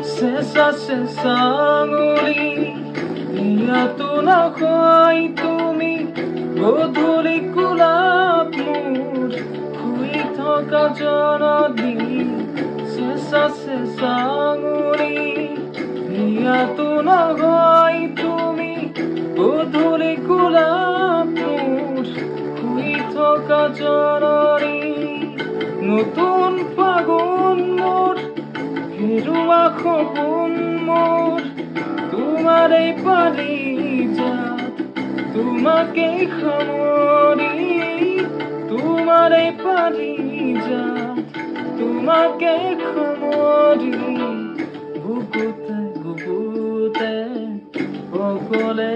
চেঁচা আঙুলি ইয়াতো নহয় তুমি গধূলি গোলাপ মোৰ শুই থকা জননী চেঁচা আঙুলি ইয়াতো নহয় তুমি গধূলি গোলাপ মোৰ শুই থকা জননী নতুন ফাগুন মোৰ হেৰুৱা সপোন মোৰ তোমাৰে পাৰিজাত তোমাকেই সামৰি তোমাৰে পাৰিজাত তোমাকেই সামৰি বুকুতে বুকুতে অকলে